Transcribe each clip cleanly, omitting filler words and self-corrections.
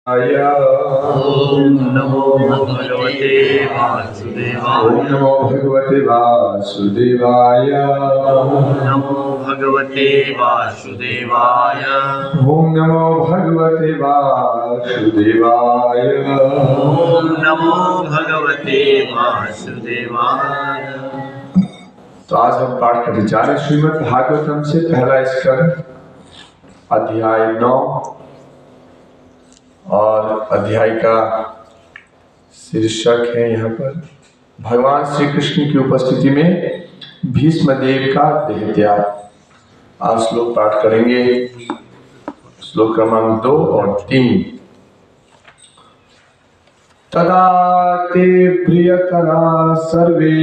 ओम नमो भगवते वासुदेवाय। ओम नमो भगवते वासुदेवाय। ओम नमो भगवते वासुदेवाय। ओम नमो भगवते वासुदेवाय। ओम नमो भगवते वासुदेवाय। तो आज हम पाठ करने जा रहे हैं श्रीमद् भागवतम से पहला स्कंद अध्याय 9 और अध्याय का शीर्षक है यहाँ पर भगवान श्री कृष्ण की उपस्थिति में भीष्म देव का देह त्याग। आज श्लोक पाठ करेंगे, श्लोक क्रमांक 2 और 3। तदा ते प्रियतरा सर्वे,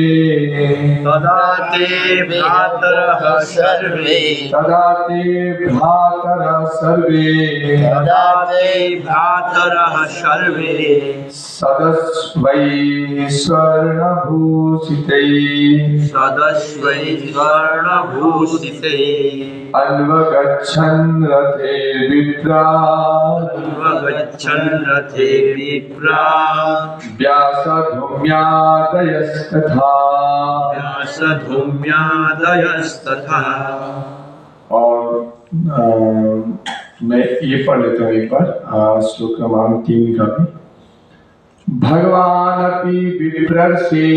तदा ते भ्रातरः सर्वे, तदा ते भ्रातरः सर्वे, तदा ते भ्रातरः सर्वे, सदस्वै स्वर्णभूषितै, सदस्वै स्वर्णभूषिते, अन्वगच्छन् रथे विप्रा, अन्वगच्छन् रथे विप्रा, व्यासधूम्यादयस्तथा, व्यासधूम्यादयस्तथा। और मैं ये पढ़ लेता हूँ एक बार श्लोक क्रमांक 3 का भी। भगवानपि विप्रर्षे,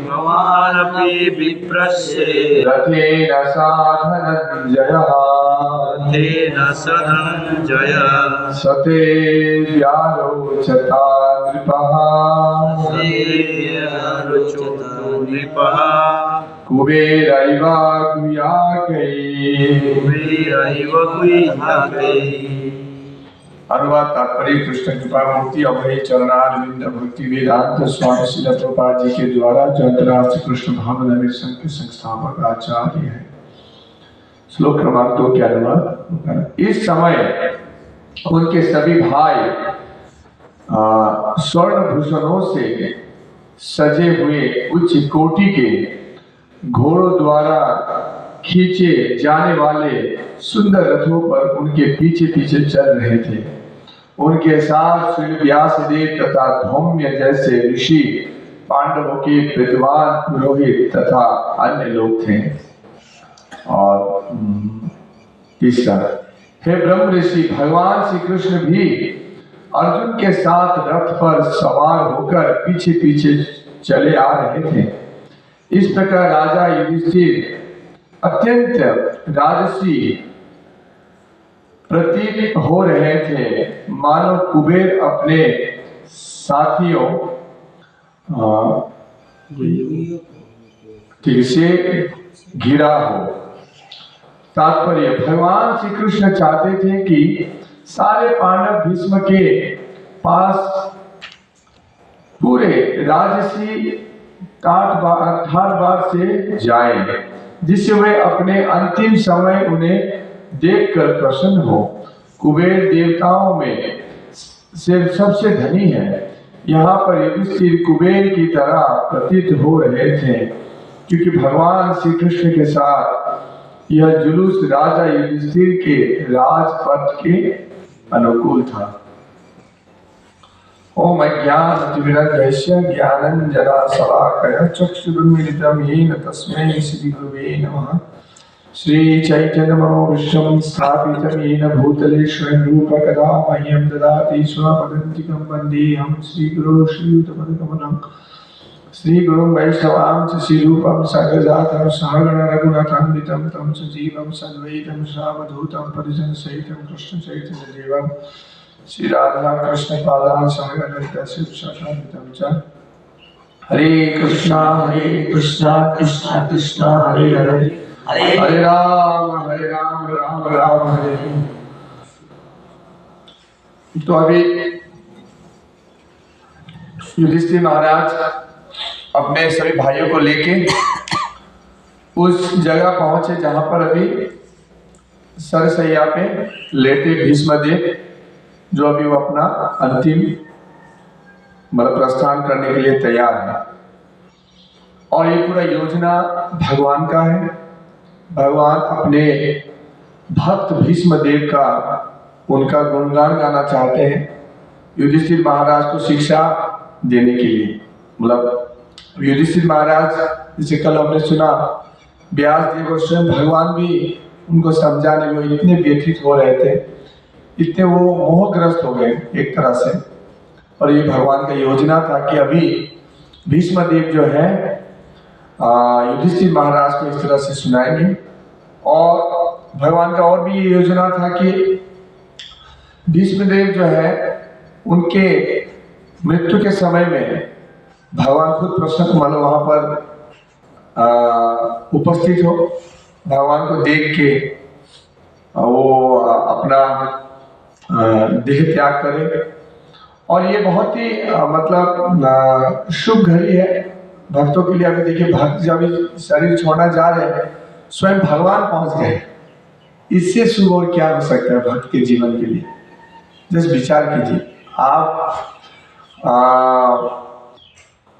भगवानपि विप्रस्य, रथेन साधनञ्जयः, तेन सधनञ्जय, सते व्यारोचता नृपः, नृपः, कुबेरैव गुह्याकै। कुबेरैव गुह्याकै। अनुवाद तात्पर्य कृष्ण कृपा मूर्ति अभय चरणारविंद भक्ति वेदांत स्वामी श्रील प्रभुपाद जी के द्वारा जो अंतर्राष्ट्रीय कृष्ण भावनामृत संघ के संस्थापक आचार्य है। श्लोक क्रमांक 2 के अनुवाद। इस समय उनके सभी भाई स्वर्ण भूषणों से सजे हुए उच्च कोटि के घोड़ों द्वारा खींचे जाने वाले सुंदर रथों पर उनके पीछे पीछे चल रहे थे। उनके साथ श्री व्यासदेव तथा धौम्य जैसे ऋषि, पांडवों के विद्वान पुरोहित तथा अन्य लोग थे। और तीसरा, हे ब्रह्म ऋषि, भगवान श्री कृष्ण भी अर्जुन के साथ रथ पर सवार होकर पीछे पीछे चले आ रहे थे। इस प्रकार राजा युधिष्ठिर अत्यंत राजसी प्रतीत हो रहे थे, मानो कुबेर अपने साथियों से घिरा हो। तात्पर्य, भगवान श्री कृष्ण चाहते थे कि सारे पांडव भीष्म के पास पूरे राजसी ठाट बार से जाएं, जिससे वे अपने अंतिम समय उन्हें देखकर प्रसन्न हो। कुबेर देवताओं में से सबसे धनी है। यहाँ पर युधिष्ठिर कुबेर की तरह प्रतीत हो रहे थे, क्योंकि भगवान श्री कृष्ण के साथ यह जुलूस राजा युधिष्ठिर के राजपथ के अनुकूल था। ओम अज्ञानतिमिरन्धस्य ज्ञानञ्जनशलाकया चक्षुरुन्मीलितं येन तस्मै श्रीगुरवे नमः। श्रीचैतन्यमनोभीष्टं स्थापितं येन भूतले स्वयं रूप कदा मह्यं ददाति स्वपदान्तिकं वन्देऽहं श्रीगुरो श्रीयुतपदकमलं। श्रीगुरुं वैष्णवां च श्रीरूपं साग्रजातं सहगण रघुनाथान्वितं तं सजीवं सद्वैतं सावधूतं परिजनसहितं कृष्णचैतन्यदेवं श्री राधा कृष्ण पादान सहगण ललिता शिवशाखान्वितं च। हरे कृष्णा कृष्णा कृष्णा हरे हरे, हरे राम राम राम हरे हरे। तो अभी युधिष्ठिर महाराज अपने सभी भाइयों को लेके उस जगह पहुंचे जहां पर अभी सरसैया पे लेटे भीष्मदेव, जो अभी वो अपना अंतिम प्रस्थान करने के लिए तैयार है। और ये पूरा योजना भगवान का है। भगवान अपने भक्त भीष्मदेव का उनका गुणगान गाना चाहते हैं युधिष्ठिर महाराज को शिक्षा देने के लिए। मतलब युधिष्ठिर महाराज, जैसे कल हमने सुना, व्यास देव और स्वयं भगवान भी उनको समझाने में इतने व्यथित हो रहे थे, इतने वो मोहग्रस्त हो गए एक तरह से। और ये भगवान का योजना था कि अभी भीष्म देव जो है युधिष्ठिर महाराज को इस तरह से सुनाएंगे। और भगवान का और भी ये योजना था कि भीष्म देव जो है उनके मृत्यु के समय में भगवान खुद प्रसन्न, मतलब वहां पर उपस्थित हो, भगवान को देख के वो अपना देह त्याग करे। और ये बहुत ही मतलब शुभ घड़ी है भक्तों के लिए। अभी देखिए, भक्त जब शरीर छोड़ना जा रहे हैं, स्वयं भगवान पहुंच गए, इससे शुभ और क्या हो सकता है भक्त के जीवन के लिए। जस्ट विचार कीजिए, आप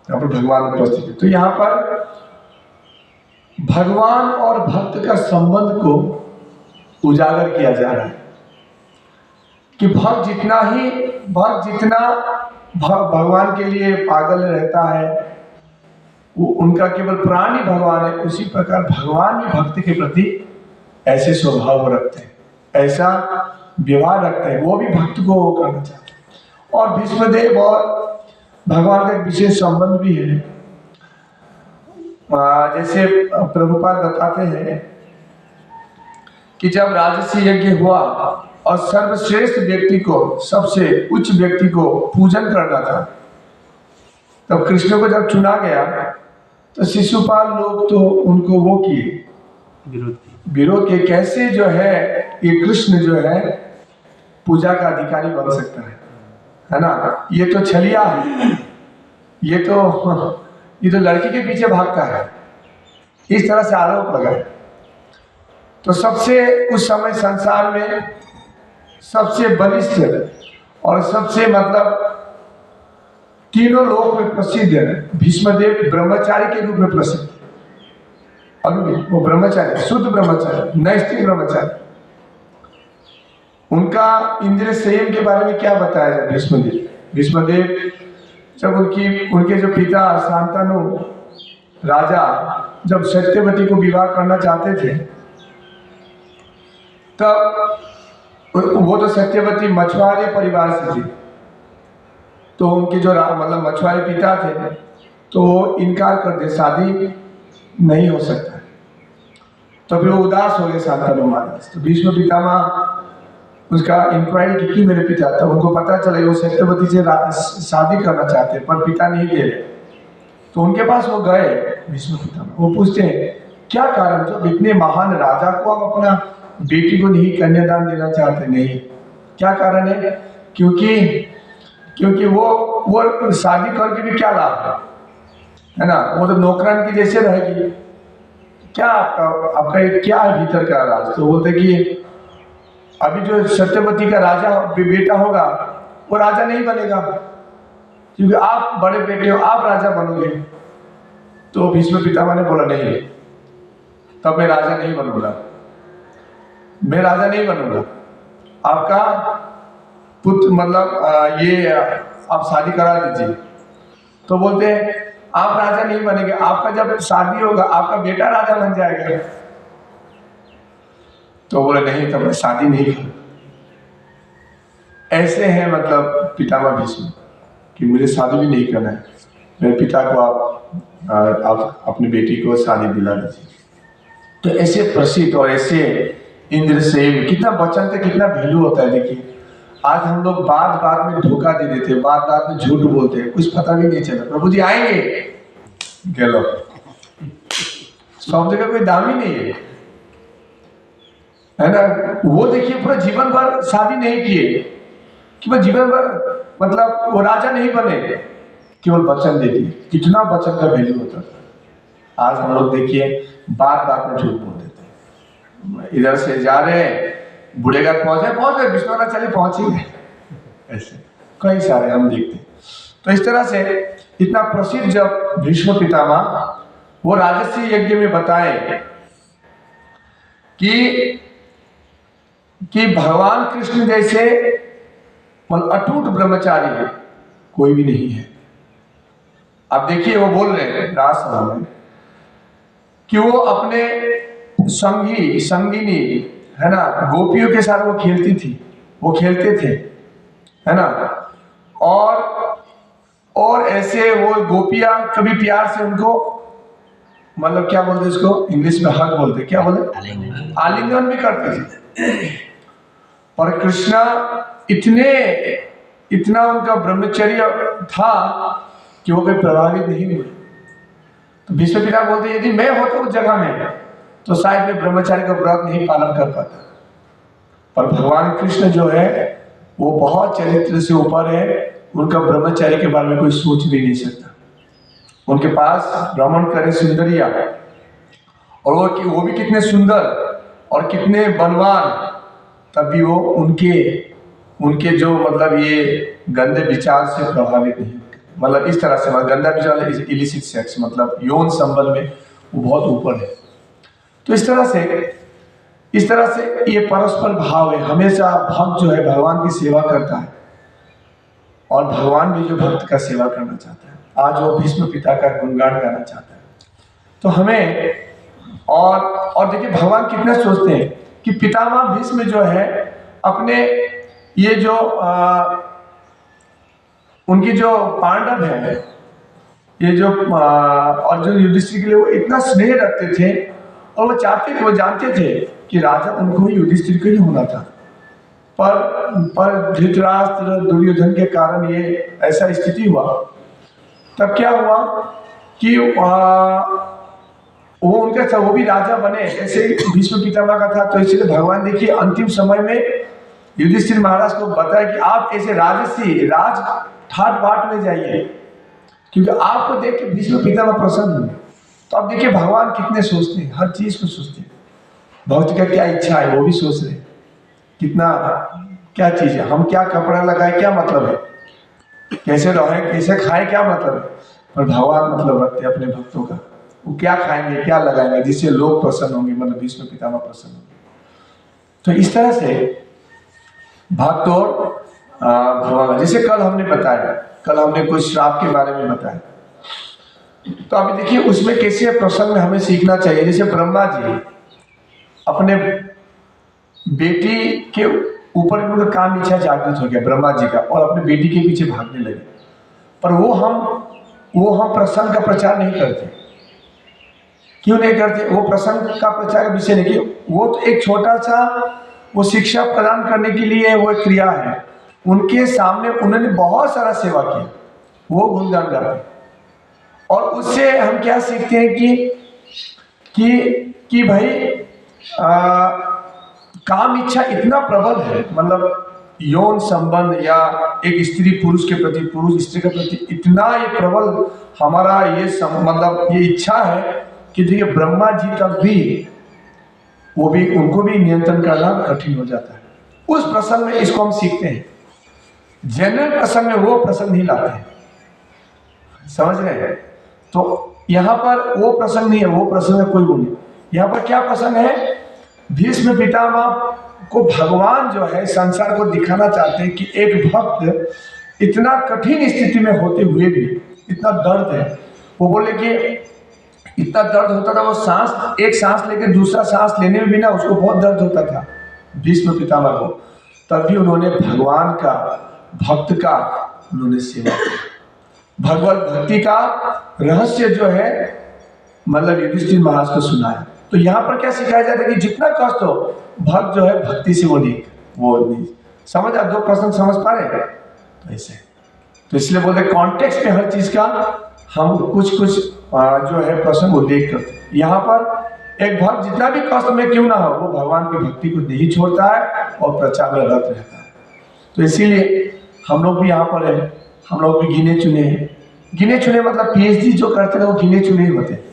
यहाँ पर भगवान उपस्थित है। तो यहाँ पर भगवान और भक्त का संबंध को उजागर किया जा रहा है कि भक्त जितना भगवान के लिए पागल रहता है, वो उनका केवल प्राण ही भगवान है, उसी प्रकार भगवान भी भक्त के प्रति ऐसे स्वभाव रखते हैं, ऐसा व्यवहार रखते हैं, वो भी भक्त को वो करना चाहते हैं। और भीष्मदेव और भगवान का एक विशेष संबंध भी है। जैसे प्रभुपाद बताते हैं कि जब राजसी यज्ञ हुआ और सर्वश्रेष्ठ व्यक्ति को, सबसे उच्च व्यक्ति को पूजन करना था, तब कृष्ण को जब चुना गया तो शिशुपाल लोग तो उनको वो किए, विरोध के, कैसे जो है ये कृष्ण जो है पूजा का अधिकारी बन सकता है ना, ये तो छलिया है, ये तो लड़की के पीछे भागता है, इस तरह से आरोप लगाए। तो सबसे उस समय संसार में सबसे बलिष्ठ और सबसे मतलब तीनों लोक में प्रसिद्ध है भीष्मदेव, ब्रह्मचारी के रूप में प्रसिद्ध। अभी वो ब्रह्मचारी, शुद्ध ब्रह्मचारी, नैष्ठिक ब्रह्मचारी। उनका इंद्रिय संयम के बारे में क्या बताया जाए। भीष्मदेव जब उनके जो पिता शांतनु राजा जब सत्यवती को विवाह करना चाहते थे, तब वो तो सत्यवती मछुआरे परिवार से थी, तो उनके जो मतलब मछुआरे पिता थे तो वो इनकार कर दे, शादी नहीं हो सकता। तो फिर वो उदास हो गए शांतनु महाराज। तो भीष्म पितामह उसका इंक्वायरी की मेरे पिता, तब उनको पता चला वो सत्यवती से शादी करना चाहते हैं पर पिता नहीं दे रहे। तो उनके पास वो गए भीष्म पितामह, वो पूछते हैं क्या कारण, जब इतने महान राजा को आप अपना बेटी को नहीं कन्यादान देना चाहते, नहीं, क्या कारण है? क्योंकि वो शादी करके भी क्या लाभ है ना, वो तो नौकरान की जैसे रहेगी, क्या आपका क्या है भीतर का राज। तो बोलते कि अभी जो सत्यवती का राजा बेटा होगा वो राजा नहीं बनेगा, क्योंकि आप बड़े बेटे हो, आप राजा बनोगे। तो भीष्म पितामह ने बोला नहीं, तब मैं राजा नहीं बनूंगा, मैं राजा नहीं बनूंगा, आपका पुत्र मतलब ये आप शादी करा दीजिए। तो बोलते हैं आप राजा नहीं बनेंगे, आपका जब शादी होगा आपका बेटा राजा बन जाएगा। तो बोले नहीं, तब मैं शादी नहीं करूँ। ऐसे हैं मतलब पितामह भीष्म कि मुझे शादी भी नहीं करना है, मेरे पिता को आप अपनी बेटी को शादी दिला दीजिए। तो ऐसे प्रसिद्ध और ऐसे इंद्र से कितना वचन का कितना वैल्यू होता है। देखिए आज हम लोग बात बात में धोखा दे देते हैं, बात बात में झूठ बोलते हैं, कुछ पता भी नहीं चला प्रभु जी आएंगे गेलो, सब जगह कोई दाम ही नहीं है ना। वो देखिए पूरा जीवन भर शादी नहीं किए, केवल जीवन भर मतलब वो राजा नहीं बने, केवल वचन दे दिए। कितना वचन का वैल्यू होता था। आज हम लोग देखिए बात बात में झूठ बोल देते हैं, इधर से जा रहे हैं बूढ़ेघाट पहुंचे विश्वनाथाचार्य पहुंच ही गए, ऐसे कई सारे हम देखते हैं। तो इस तरह से इतना प्रसिद्ध जब भीष्म पितामह वो राजसी यज्ञ में बताए कि कि भगवान कृष्ण जैसे मतलब अटूट ब्रह्मचारी कोई भी नहीं है। अब देखिए वो बोल रहे हैं राजसभा में कि वो अपने संगिनी है ना गोपियों के साथ वो खेलती थी, वो खेलते थे, है ना। और ऐसे वो गोपियां कभी प्यार से उनको मतलब क्या बोलते इसको इंग्लिश में हक बोलते, क्या बोलते, आलिंगन भी करते थे। और कृष्णा इतना उनका ब्रह्मचर्य था कि वो कोई प्रभावित नहीं हुए। तो भीष्म पिता बोलते यदि मैं होता उस जगह में तो शायद मैं ब्रह्मचार्य का व्रत नहीं पालन कर पाता। पर भगवान कृष्ण जो है वो बहुत चरित्र से ऊपर है, उनका ब्रह्मचार्य के बारे में कोई सोच भी नहीं सकता। उनके पास भ्रमण करे सुंदरिया, और वो भी कितने सुंदर और कितने बलवान, तब भी वो उनके जो मतलब ये गंदे विचार से प्रभावित नहीं, मतलब इस तरह से मतलब गंदा विचार इलिसिट सेक्स मतलब यौन संबंध में वो बहुत ऊपर है। तो इस तरह से ये परस्पर भाव है। हमेशा भक्त जो है भगवान की सेवा करता है और भगवान भी जो भक्त का सेवा करना चाहता है। आज वो भीष्म पिता का गुणगान गाना चाहता है। तो हमें और देखिए भगवान कितना सोचते हैं कि पितामह भीष्म जो है अपने ये जो उनकी जो पांडव है, ये जो अर्जुन युधिष्ठिर के लिए वो इतना स्नेह रखते थे और वो चाहते थे, वो जानते थे कि राजा उनको ही युधिष्ठिर को ही होना था। पर धृतराष्ट्र दुर्योधन के कारण ये ऐसा स्थिति हुआ। तब क्या हुआ कि वो भी राजा बने, ऐसे भीष्म पितामह का था। तो इसलिए भगवान देखिए अंतिम समय में युधिष्ठिर महाराज को बताया कि आप ऐसे राज ठाट बाट में जाइए, क्योंकि आपको देख के भीष्म पितामह प्रसन्न हुए। तो अब देखिए भगवान कितने सोचते हैं, हर चीज को सोचते हैं। भक्त का क्या इच्छा है वो भी सोच रहे हैं, कितना क्या चीज है, हम क्या कपड़ा लगाए क्या मतलब है, कैसे रहे कैसे खाए क्या मतलब है। पर भगवान मतलब रखते हैं अपने भक्तों का, वो क्या खाएंगे क्या लगाएंगे जिससे लोग प्रसन्न होंगे, मतलब भीष्म पितामह प्रसन्न होंगे। तो इस तरह से भक्त और भगवान, जैसे कल हमने कुछ श्राप के बारे में बताया। तो अभी देखिए उसमें कैसे प्रसंग में हमें सीखना चाहिए। जैसे ब्रह्मा जी अपने बेटी के ऊपर उनका काम इच्छा जागृत हो गया ब्रह्मा जी का, और अपने बेटी के पीछे भागने लगे। पर वो हम प्रसंग का प्रचार नहीं करते। क्यों नहीं करते? वो प्रसंग का प्रचार का विषय नहीं, वो तो एक छोटा सा वो शिक्षा प्रदान करने के लिए वो एक क्रिया है। उनके सामने उन्होंने बहुत सारा सेवा किया, वो गुणगान गाते। और उससे हम क्या सीखते हैं कि भाई काम इच्छा इतना प्रबल है, मतलब यौन संबंध या एक स्त्री पुरुष के प्रति, पुरुष स्त्री के प्रति इतना ये प्रबल हमारा ये मतलब ये इच्छा है कि देखिए ब्रह्मा जी तक भी उनको भी नियंत्रण करना कठिन हो जाता है। उस प्रसंग में इसको हम सीखते हैं। जनरल प्रसंग में वो प्रसंग नहीं लाते हैं, समझ रहे हैं? तो यहाँ पर वो प्रसंग नहीं है, वो प्रसंग है कोई वो नहीं। यहाँ पर क्या प्रसंग है? भीष्म पितामह को भगवान जो है संसार को दिखाना चाहते हैं कि एक भक्त इतना कठिन स्थिति में होते हुए भी इतना दर्द है। वो बोले कि इतना दर्द होता था, वो एक सांस लेकर दूसरा सांस लेने में भी ना उसको बहुत दर्द होता था भीष्म पितामह को। तब भी उन्होंने भगवान का भक्त का उन्होंने सेवा किया। भगवत भक्ति का रहस्य जो है मतलब युधिष्ठिर महाराज को सुनाया। तो यहाँ पर क्या सिखाया जाता है कि जितना कष्ट हो भक्त जो है भक्ति से वो नहीं समझ। आप दो प्रश्न समझ पा रहे हैं? तो ऐसे तो इसलिए बोलते कॉन्टेक्स्ट में हर चीज का हम कुछ जो है प्रश्न उल्लेख करते हैं। यहाँ पर एक भक्त जितना भी कष्ट में क्यों ना हो वो भगवान की भक्ति को नहीं छोड़ता है और प्रचार में रत रहता है। तो इसीलिए हम लोग भी यहाँ पर है, हम लोग भी गिने चुने मतलब पीएचडी जो करते हैं वो गिने चुने ही होते हैं।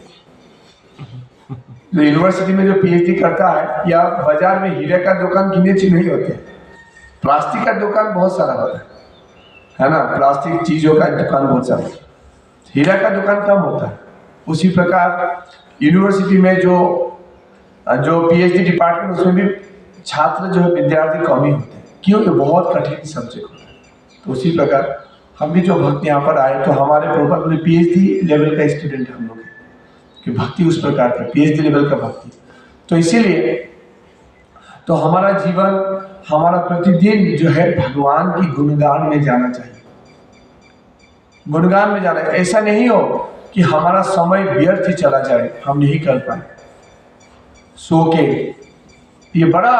जो यूनिवर्सिटी में जो पीएचडी करता है या बाजार में हीरे का दुकान गिने चुने ही होते हैं। प्लास्टिक का दुकान बहुत सारा होता है ना, प्लास्टिक चीजों का दुकान बहुत सारा, हीरा का दुकान कम होता है। उसी प्रकार यूनिवर्सिटी में जो पीएचडी डिपार्टमेंट उसमें भी छात्र जो है विद्यार्थी कम ही होते हैं, क्यों? ये बहुत कठिन सब्जेक्ट होता है। तो उसी प्रकार हम भी जो भक्त यहाँ पर आए तो हमारे प्रॉपर पूरे PhD लेवल का स्टूडेंट हम लोग हैं, कि भक्ति उस प्रकार का PhD लेवल का भक्ति। तो इसीलिए तो हमारा जीवन, हमारा प्रतिदिन जो है भगवान की गुणगान में जाना चाहिए, गुणगान में जाना। ऐसा नहीं हो कि हमारा समय व्यर्थ ही चला जाए, हम नहीं कर पाए सो के। ये बड़ा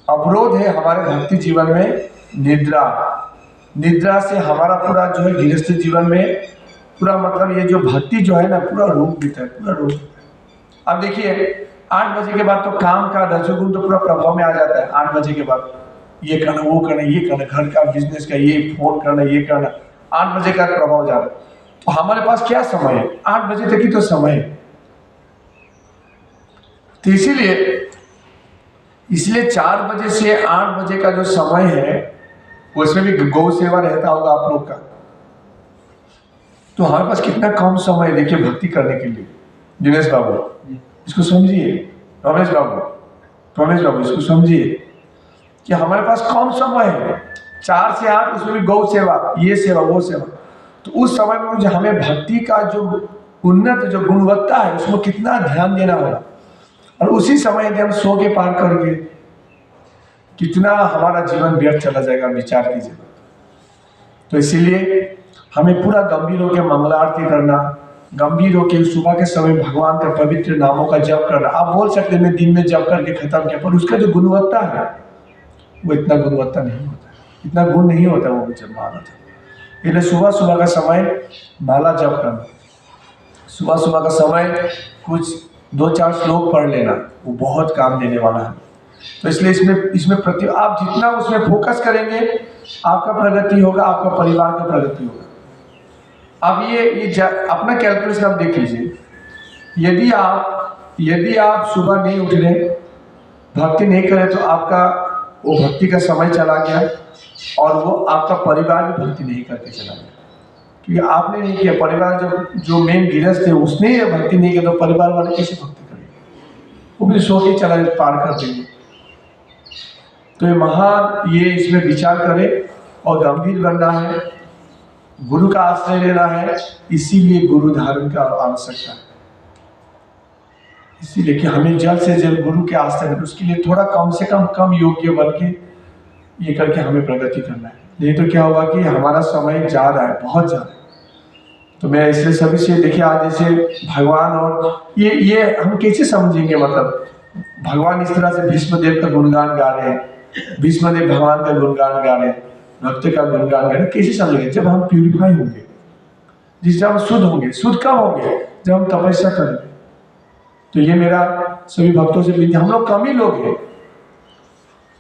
अवरोध है हमारे भक्ति जीवन में, निद्रा। निद्रा से हमारा पूरा जो है गृहस्थ जीवन में पूरा मतलब ये जो भक्ति जो है ना पूरा रोक देता है, पूरा रोक देता है। अब देखिए 8 बजे के बाद तो काम का रजोगुण तो पूरा प्रभाव में आ जाता है। 8 बजे के बाद ये करना, वो करना, ये करना, घर का बिजनेस का, ये फोन करना, ये करना, 8 बजे का प्रभाव जा रहा है। तो हमारे पास क्या समय है? 8 बजे तक ही तो समय है। तो इसलिए 4 बजे से 8 बजे का जो समय है उसमें भी गौ सेवा रहता होगा आप लोग का। तो हमारे पास कितना कम समय है देखिए भक्ति करने के लिए। दिनेश बाबू इसको समझिए, रमेश बाबू इसको समझिए कि हमारे पास कम समय है, 4 से 8, उसमें भी गौ सेवा, ये सेवा, वो सेवा। तो उस समय में मुझे हमें भक्ति का जो उन्नत जो गुणवत्ता है उसमें कितना ध्यान देना होगा। और उसी समय यदि हम सो के पार करके कितना हमारा जीवन व्यर्थ चला जाएगा, विचार कीजिए। तो इसीलिए हमें पूरा गंभीर होकर मंगला आरती करना, गंभीर होकर सुबह के समय भगवान का पवित्र नामों का जप करना। आप बोल सकते हैं मैं दिन में जप करके खत्म किया, पर उसका जो गुणवत्ता है वो इतना गुणवत्ता नहीं होता, इतना गुण नहीं होता वो जब माला था। इसलिए सुबह का समय माला जप करना, सुबह का समय कुछ 2-4 श्लोक पढ़ लेना, वो बहुत काम देने वाला है। तो इसलिए इसमें आप जितना उसमें फोकस करेंगे आपका प्रगति होगा, आपका परिवार का प्रगति होगा। अब ये अपना कैलकुलेशन आप देख लीजिए। यदि आप सुबह नहीं उठ रहे, भक्ति नहीं करें, तो आपका वो भक्ति का समय चला गया और वो आपका परिवार भी भक्ति नहीं करके चला गया, क्योंकि आपने नहीं किया। परिवार जो मेन गृहस्थ है उसने भक्ति नहीं किया, तो परिवार वाले कैसे भक्ति करेंगे? वो भी सो के चला पार कर देंगे। तो ये इसमें विचार करें और गंभीर बनना है, गुरु का आश्रय लेना है। इसीलिए गुरु धारण का आवश्यकता है, इसीलिए कि हमें जल्द से जल्द गुरु के आश्रय लेना। उसके लिए थोड़ा कम से कम योग्य बन के ये करके हमें प्रगति करना है। नहीं तो क्या होगा कि हमारा समय जा रहा है, बहुत जा रहा है। तो मैं इसलिए सभी से देखिए, आज जैसे भगवान और ये हम कैसे समझेंगे? मतलब भगवान इस तरह से भीष्मदेव का गुणगान गा रहे हैं, भीष्मदेव भगवान का गुणगान गा रहे हैं, भक्त का गुणगान गा रहे हैं। कैसे समझेंगे? जब हम प्यूरिफाई होंगे, जिससे हम शुद्ध होंगे। शुद्ध कब होंगे? जब हम तपस्या करेंगे। तो ये मेरा सभी भक्तों से विनती, हम लोग कम ही लोग हैं,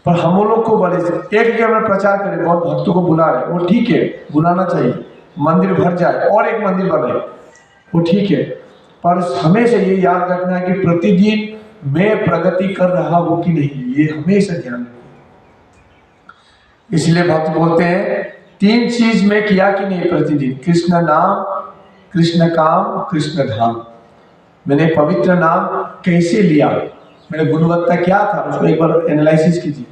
पर हम लोग को बड़े एक जगह में प्रचार करें, बहुत भक्तों को बुला रहे, वो ठीक है, बुलाना चाहिए, मंदिर भर जाए और एक मंदिर बने, वो ठीक है। पर हमेशा ये याद रखना है कि प्रतिदिन मैं प्रगति कर रहा हूँ कि नहीं, ये हमेशा ध्यान रखना। इसलिए भक्त बोलते हैं 3 चीज में किया कि नहीं प्रतिदिन: कृष्ण नाम, कृष्ण काम, कृष्ण धाम। मैंने पवित्र नाम कैसे लिया, मेरा गुणवत्ता क्या था, उसको एक बार एनालिसिस कीजिए।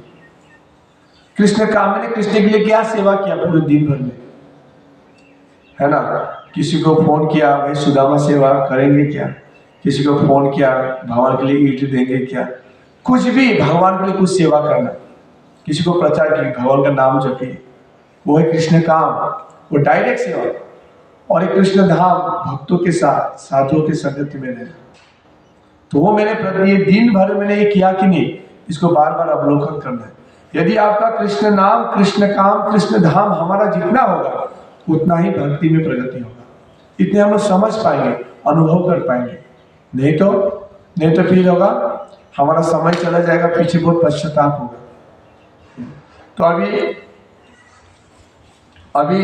कृष्ण काम, मैंने कृष्ण के लिए क्या सेवा किया पूरे दिन भर में, है ना? किसी को फोन किया, भाई सुदामा सेवा करेंगे क्या? किसी को फोन किया, भगवान के लिए ईंट देंगे क्या? कुछ भी भगवान के लिए कुछ सेवा करना, किसी को प्रचार किया, भगवान का नाम जपिए, वो है कृष्ण काम, वो डायरेक्ट सेवा। और एक कृष्ण धाम, भक्तों के साथ, साधुओं के संगति में रहना। तो वो मैंने ये दिन भर मैंने ये किया कि नहीं, इसको बार बार अवलोकन करना है। यदि आपका कृष्ण नाम, कृष्ण काम, कृष्ण धाम हमारा जितना होगा उतना ही भक्ति में प्रगति होगा, इतने हम लोग समझ पाएंगे, अनुभव कर पाएंगे। नहीं तो फिर होगा हमारा समय चला जाएगा, पीछे बहुत पश्चाताप होगा। तो अभी